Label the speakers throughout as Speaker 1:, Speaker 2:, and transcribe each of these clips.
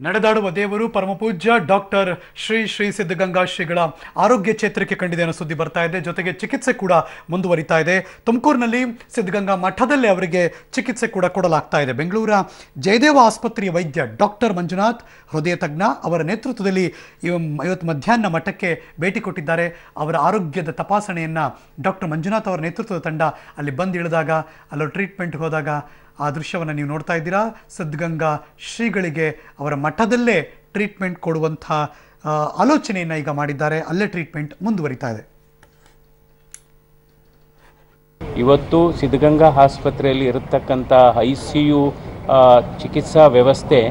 Speaker 1: ನಡೆದಾಡುವ ದೇವರು ಪರಮಪೂಜ್ಯ ಡಾಕ್ಟರ್ ಶ್ರೀ ಶ್ರೀ ಸಿದ್ಧಗಂಗಾ ಶ್ರೀಗಳ ಆರೋಗ್ಯ ಚೇತರಿಕೆ ಕಂಡಿದೆ ಅನ್ನೋ ಸುದ್ದಿ ಬರ್ತಾ ಇದೆ. ಜೊತೆಗೆ ಚಿಕಿತ್ಸೆ ಕೂಡ ಮುಂದುವರಿತಾ ಇದೆ. ತುಮಕೂರಿನಲ್ಲಿ ಸಿದ್ಧಗಂಗಾ ಮಠದಲ್ಲೇ ಅವರಿಗೆ ಚಿಕಿತ್ಸೆ ಕೂಡ ಕೊಡಲಾಗ್ತಾ ಇದೆ. ಬೆಂಗಳೂರ ಜಯದೇವ ಆಸ್ಪತ್ರೆಯ ವೈದ್ಯ ಡಾಕ್ಟರ್ ಮಂಜುನಾಥ್, ಹೃದಯ ತಜ್ಞ, ಅವರ ನೇತೃತ್ವದಲ್ಲಿ ಇವತ್ತು ಮಧ್ಯಾಹ್ನ ಮಠಕ್ಕೆ ಭೇಟಿ ಕೊಟ್ಟಿದ್ದಾರೆ. ಅವರ ಆರೋಗ್ಯದ ತಪಾಸಣೆಯನ್ನು ಡಾಕ್ಟರ್ ಮಂಜುನಾಥ್ ಅವರ ನೇತೃತ್ವದ ತಂಡ ಅಲ್ಲಿ ಬಂದು ಇಳಿದಾಗ, ಅಲ್ಲಿ ಟ್ರೀಟ್ಮೆಂಟ್ಗೆ ಹೋದಾಗ ಆ ದೃಶ್ಯವನ್ನು ನೀವು ನೋಡ್ತಾ ಇದ್ದೀರಾ. ಸಿದ್ಧಗಂಗಾ ಶ್ರೀಗಳಿಗೆ ಅವರ ಮಠದಲ್ಲೇ ಟ್ರೀಟ್ಮೆಂಟ್ ಕೊಡುವಂಥ ಆಲೋಚನೆಯನ್ನು ಈಗ ಮಾಡಿದ್ದಾರೆ. ಅಲ್ಲೇ ಟ್ರೀಟ್ಮೆಂಟ್ ಮುಂದುವರಿತಾ ಇದೆ.
Speaker 2: ಇವತ್ತು ಸಿದ್ಧಗಂಗಾ ಆಸ್ಪತ್ರೆಯಲ್ಲಿ ಇರತಕ್ಕಂಥ ICU ಚಿಕಿತ್ಸಾ ವ್ಯವಸ್ಥೆ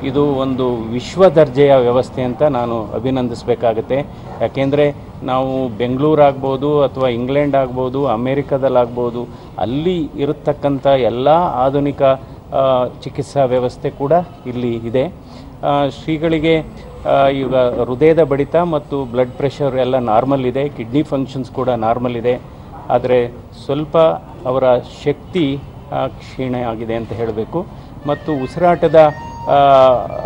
Speaker 2: ಇದು ಒಂದು ವಿಶ್ವ ದರ್ಜೆಯ ವ್ಯವಸ್ಥೆ ಅಂತ ನಾನು ಅಭಿನಂದಿಸಬೇಕಾಗತ್ತೆ. ಯಾಕೆಂದರೆ ನಾವು ಬೆಂಗಳೂರಾಗ್ಬೋದು ಅಥವಾ ಇಂಗ್ಲೆಂಡ್ ಆಗ್ಬೋದು, ಅಮೇರಿಕಾದಲ್ಲಾಗ್ಬೋದು, ಅಲ್ಲಿ ಇರತಕ್ಕಂಥ ಎಲ್ಲ ಆಧುನಿಕ ಚಿಕಿತ್ಸಾ ವ್ಯವಸ್ಥೆ ಕೂಡ ಇಲ್ಲಿ ಇದೆ. ಶ್ರೀಗಳಿಗೆ ಈಗ ಹೃದಯದ ಬಡಿತ ಮತ್ತು ಬ್ಲಡ್ ಪ್ರೆಷರ್ ಎಲ್ಲ ನಾರ್ಮಲ್ ಇದೆ, ಕಿಡ್ನಿ ಫಂಕ್ಷನ್ಸ್ ಕೂಡ ನಾರ್ಮಲ್ ಇದೆ. ಆದರೆ ಸ್ವಲ್ಪ ಅವರ ಶಕ್ತಿ ಕ್ಷೀಣ ಆಗಿದೆ ಅಂತ ಹೇಳಬೇಕು. ಮತ್ತು ಉಸಿರಾಟದ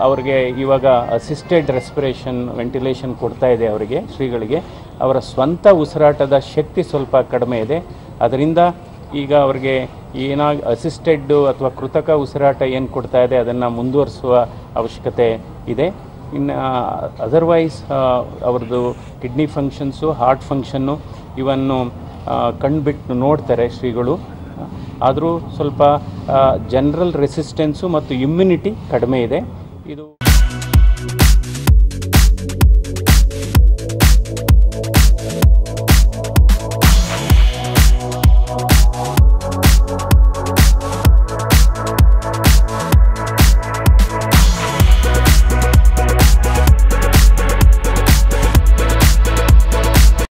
Speaker 2: ಅವ್ರಿಗೆ ಇವಾಗ ಅಸಿಸ್ಟೆಡ್ ರೆಸ್ಪಿರೇಷನ್ ವೆಂಟಿಲೇಷನ್ ಕೊಡ್ತಾ ಇದೆ ಅವರಿಗೆ, ಶ್ರೀಗಳಿಗೆ. ಅವರ ಸ್ವಂತ ಉಸಿರಾಟದ ಶಕ್ತಿ ಸ್ವಲ್ಪ ಕಡಿಮೆ ಇದೆ. ಅದರಿಂದ ಈಗ ಅವ್ರಿಗೆ ಅಸಿಸ್ಟೆಡ್ ಅಥವಾ ಕೃತಕ ಉಸಿರಾಟ ಏನು ಕೊಡ್ತಾ ಇದೆ ಅದನ್ನು ಮುಂದುವರಿಸುವ ಅವಶ್ಯಕತೆ ಇದೆ. ಇನ್ನು ಅದರ್ವೈಸ್ ಅವ್ರದ್ದು ಕಿಡ್ನಿ ಫಂಕ್ಷನ್ಸು, ಹಾರ್ಟ್ ಫಂಕ್ಷನ್ನು ಇವನ್ನು ಕಣ್ಬಿಟ್ಟು ನೋಡ್ತಾರೆ ಶ್ರೀಗಳು. ಆದರೂ ಸ್ವಲ್ಪ ಜನರಲ್ ರೆಸಿಸ್ಟೆನ್ಸು ಮತ್ತು ಇಮ್ಯುನಿಟಿ ಕಡಿಮೆ ಇದೆ. ಇದು